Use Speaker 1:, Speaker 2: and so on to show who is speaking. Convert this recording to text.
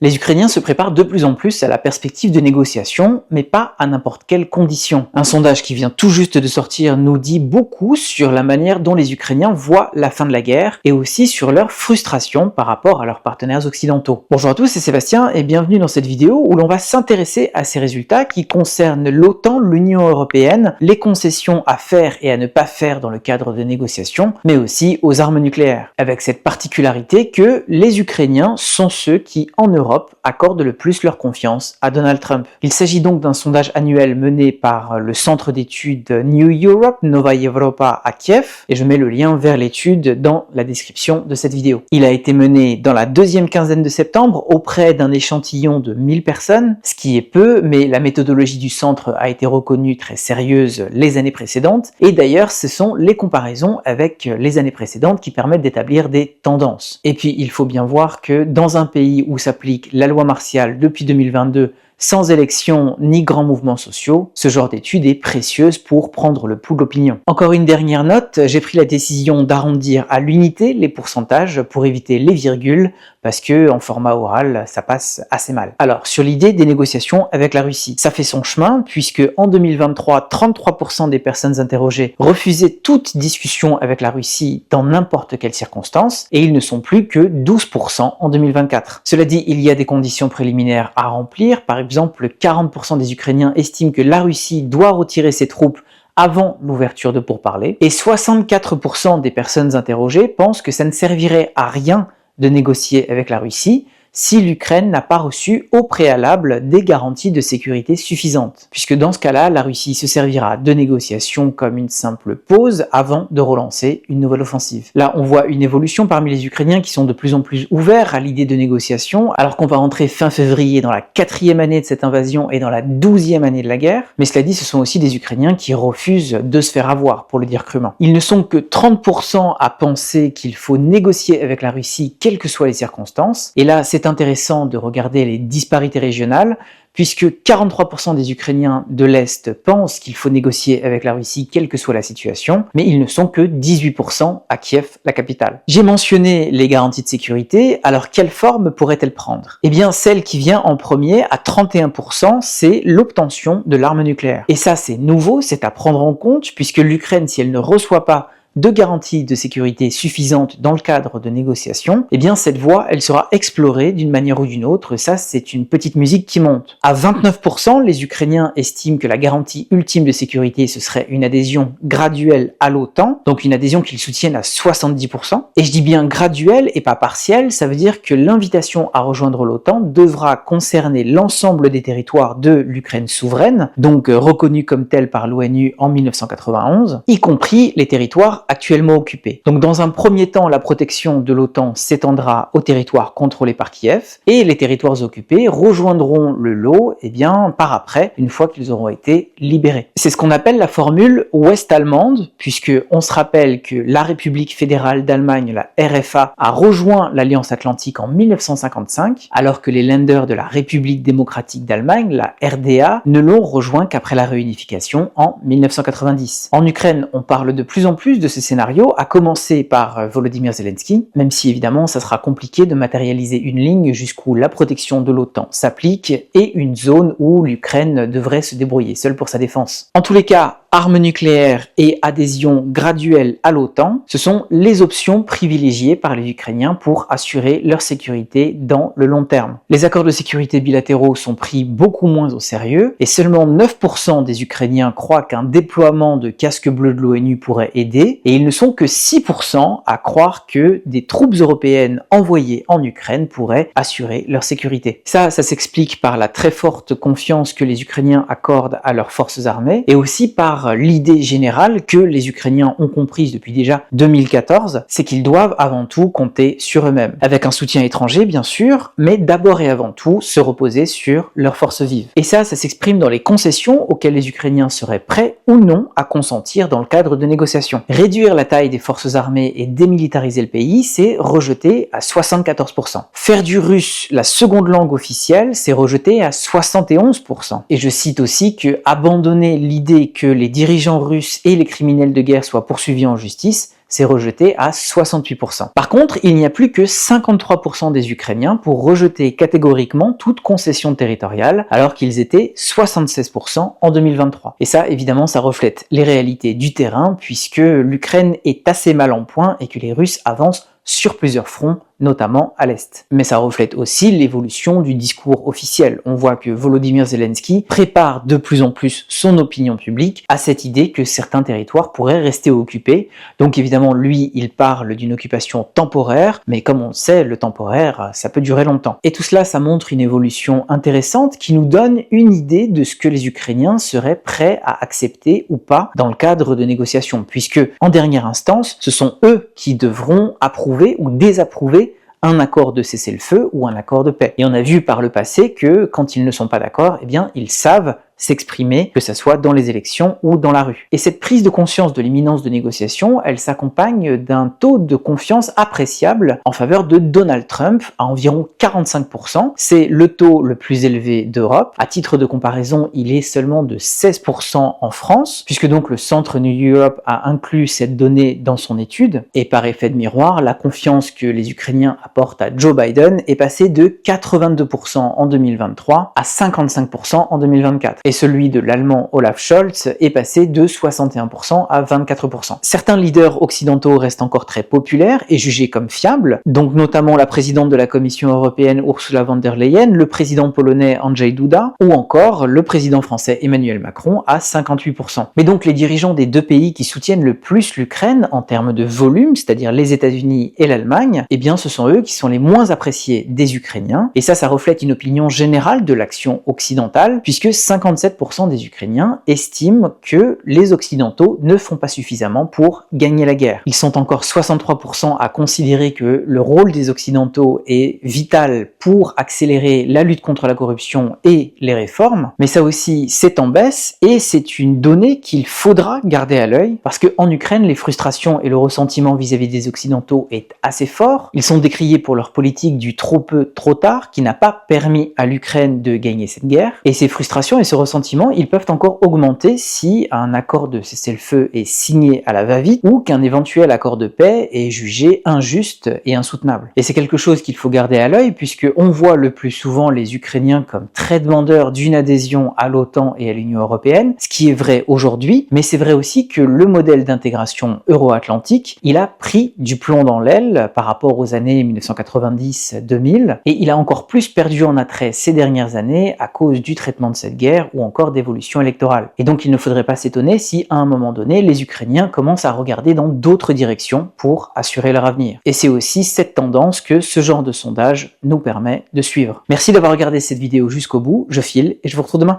Speaker 1: Les Ukrainiens se préparent de plus en plus à la perspective de négociations, mais pas à n'importe quelles conditions. Un sondage qui vient tout juste de sortir nous dit beaucoup sur la manière dont les Ukrainiens voient la fin de la guerre et aussi sur leur frustration par rapport à leurs partenaires occidentaux. Bonjour à tous, c'est Sébastien et bienvenue dans cette vidéo où l'on va s'intéresser à ces résultats qui concernent l'OTAN, l'Union européenne, les concessions à faire et à ne pas faire dans le cadre de négociations, mais aussi aux armes nucléaires. Avec cette particularité que les Ukrainiens sont ceux qui, en Europe, accordent le plus leur confiance à Donald Trump. Il s'agit donc d'un sondage annuel mené par le centre d'études New Europe, Nova Europa à Kiev, et je mets le lien vers l'étude dans la description de cette vidéo. Il a été mené dans la deuxième quinzaine de septembre auprès d'un échantillon de 1000 personnes, ce qui est peu, mais la méthodologie du centre a été reconnue très sérieuse les années précédentes, et d'ailleurs ce sont les comparaisons avec les années précédentes qui permettent d'établir des tendances. Et puis il faut bien voir que dans un pays où s'applique la loi martiale depuis 2022 sans élection ni grands mouvements sociaux, ce genre d'étude est précieuse pour prendre le pouls de l'opinion. Encore une dernière note, j'ai pris la décision d'arrondir à l'unité les pourcentages pour éviter les virgules, parce que en format oral, ça passe assez mal. Alors, sur l'idée des négociations avec la Russie, ça fait son chemin, puisque en 2023, 33% des personnes interrogées refusaient toute discussion avec la Russie dans n'importe quelle circonstance, et ils ne sont plus que 12% en 2024. Cela dit, il y a des conditions préliminaires à remplir. Par exemple, 40% des Ukrainiens estiment que la Russie doit retirer ses troupes avant l'ouverture de pourparlers, et 64% des personnes interrogées pensent que ça ne servirait à rien de négocier avec la Russie si l'Ukraine n'a pas reçu au préalable des garanties de sécurité suffisantes, puisque dans ce cas-là, la Russie se servira de négociations comme une simple pause avant de relancer une nouvelle offensive. Là, on voit une évolution parmi les Ukrainiens qui sont de plus en plus ouverts à l'idée de négociation, alors qu'on va rentrer fin février dans la 4e année de cette invasion et dans la 12e année de la guerre, mais cela dit, ce sont aussi des Ukrainiens qui refusent de se faire avoir, pour le dire crûment. Ils ne sont que 30% à penser qu'il faut négocier avec la Russie, quelles que soient les circonstances, et là, c'est intéressant de regarder les disparités régionales, puisque 43% des Ukrainiens de l'Est pensent qu'il faut négocier avec la Russie quelle que soit la situation, mais ils ne sont que 18% à Kiev, la capitale. J'ai mentionné les garanties de sécurité, alors quelle forme pourraient-elles prendre? Eh bien, celle qui vient en premier, à 31%, c'est l'obtention de l'arme nucléaire. Et ça, c'est nouveau, c'est à prendre en compte, puisque l'Ukraine, si elle ne reçoit pas de garanties de sécurité suffisantes dans le cadre de négociations, eh bien cette voie, elle sera explorée d'une manière ou d'une autre, ça c'est une petite musique qui monte. À 29%, les Ukrainiens estiment que la garantie ultime de sécurité, ce serait une adhésion graduelle à l'OTAN, donc une adhésion qu'ils soutiennent à 70%. Et je dis bien graduelle et pas partielle, ça veut dire que l'invitation à rejoindre l'OTAN devra concerner l'ensemble des territoires de l'Ukraine souveraine, donc reconnus comme tels par l'ONU en 1991, y compris les territoires actuellement occupés. Donc dans un premier temps, la protection de l'OTAN s'étendra aux territoires contrôlés par Kiev, et les territoires occupés rejoindront le lot par après, une fois qu'ils auront été libérés. C'est ce qu'on appelle la formule ouest-allemande, puisque on se rappelle que la République fédérale d'Allemagne, la RFA, a rejoint l'Alliance Atlantique en 1955, alors que les Länder de la République démocratique d'Allemagne, la RDA, ne l'ont rejoint qu'après la réunification en 1990. En Ukraine, on parle de plus en plus de ce scénario, à commencer par Volodymyr Zelensky, même si évidemment ça sera compliqué de matérialiser une ligne jusqu'où la protection de l'OTAN s'applique et une zone où l'Ukraine devrait se débrouiller seule pour sa défense. En tous les cas, armes nucléaires et adhésion graduelle à l'OTAN, ce sont les options privilégiées par les Ukrainiens pour assurer leur sécurité dans le long terme. Les accords de sécurité bilatéraux sont pris beaucoup moins au sérieux et seulement 9% des Ukrainiens croient qu'un déploiement de casques bleus de l'ONU pourrait aider et ils ne sont que 6% à croire que des troupes européennes envoyées en Ukraine pourraient assurer leur sécurité. Ça s'explique par la très forte confiance que les Ukrainiens accordent à leurs forces armées et aussi par l'idée générale que les Ukrainiens ont comprise depuis déjà 2014, c'est qu'ils doivent avant tout compter sur eux-mêmes, avec un soutien étranger bien sûr, mais d'abord et avant tout se reposer sur leurs forces vives. Et ça s'exprime dans les concessions auxquelles les Ukrainiens seraient prêts ou non à consentir dans le cadre de négociations. Réduire la taille des forces armées et démilitariser le pays, c'est rejeté à 74%. Faire du russe la seconde langue officielle, c'est rejeté à 71%. Et je cite aussi que abandonner l'idée que les dirigeants russes et les criminels de guerre soient poursuivis en justice, c'est rejeté à 68%. Par contre, il n'y a plus que 53% des Ukrainiens pour rejeter catégoriquement toute concession territoriale, alors qu'ils étaient 76% en 2023. Et ça, évidemment, ça reflète les réalités du terrain, puisque l'Ukraine est assez mal en point et que les Russes avancent sur plusieurs fronts, notamment à l'Est. Mais ça reflète aussi l'évolution du discours officiel. On voit que Volodymyr Zelensky prépare de plus en plus son opinion publique à cette idée que certains territoires pourraient rester occupés. Donc évidemment, lui, il parle d'une occupation temporaire, mais comme on le sait, le temporaire, ça peut durer longtemps. Et tout cela, ça montre une évolution intéressante qui nous donne une idée de ce que les Ukrainiens seraient prêts à accepter ou pas dans le cadre de négociations, puisque, en dernière instance, ce sont eux qui devront approuver ou désapprouver un accord de cessez-le-feu ou un accord de paix. Et on a vu par le passé que quand ils ne sont pas d'accord, eh bien, ils savent s'exprimer, que ce soit dans les élections ou dans la rue. Et cette prise de conscience de l'imminence de négociations, elle s'accompagne d'un taux de confiance appréciable en faveur de Donald Trump à environ 45%. C'est le taux le plus élevé d'Europe. À titre de comparaison, il est seulement de 16% en France, puisque donc le Centre New Europe a inclus cette donnée dans son étude. Et par effet de miroir, la confiance que les Ukrainiens apportent à Joe Biden est passée de 82% en 2023 à 55% en 2024. Et celui de l'allemand Olaf Scholz est passé de 61% à 24%. Certains leaders occidentaux restent encore très populaires et jugés comme fiables, donc notamment la présidente de la Commission européenne Ursula von der Leyen, le président polonais Andrzej Duda, ou encore le président français Emmanuel Macron à 58%. Mais donc les dirigeants des deux pays qui soutiennent le plus l'Ukraine en termes de volume, c'est-à-dire les États-Unis et l'Allemagne, eh bien ce sont eux qui sont les moins appréciés des Ukrainiens, et ça reflète une opinion générale de l'action occidentale, puisque 57% des Ukrainiens estiment que les Occidentaux ne font pas suffisamment pour gagner la guerre. Ils sont encore 63% à considérer que le rôle des Occidentaux est vital pour accélérer la lutte contre la corruption et les réformes, mais ça aussi c'est en baisse et c'est une donnée qu'il faudra garder à l'œil parce qu'en Ukraine, les frustrations et le ressentiment vis-à-vis des Occidentaux est assez fort. Ils sont décriés pour leur politique du trop peu, trop tard qui n'a pas permis à l'Ukraine de gagner cette guerre et ces frustrations et ce ressentiments, ils peuvent encore augmenter si un accord de cessez-le-feu est signé à la va-vite ou qu'un éventuel accord de paix est jugé injuste et insoutenable. Et c'est quelque chose qu'il faut garder à l'œil puisque on voit le plus souvent les Ukrainiens comme très demandeurs d'une adhésion à l'OTAN et à l'Union européenne, ce qui est vrai aujourd'hui, mais c'est vrai aussi que le modèle d'intégration euro-atlantique, il a pris du plomb dans l'aile par rapport aux années 1990-2000 et il a encore plus perdu en attrait ces dernières années à cause du traitement de cette guerre ou encore d'évolution électorale. Et donc il ne faudrait pas s'étonner si à un moment donné les Ukrainiens commencent à regarder dans d'autres directions pour assurer leur avenir. Et c'est aussi cette tendance que ce genre de sondage nous permet de suivre. Merci d'avoir regardé cette vidéo jusqu'au bout, je file et je vous retrouve demain.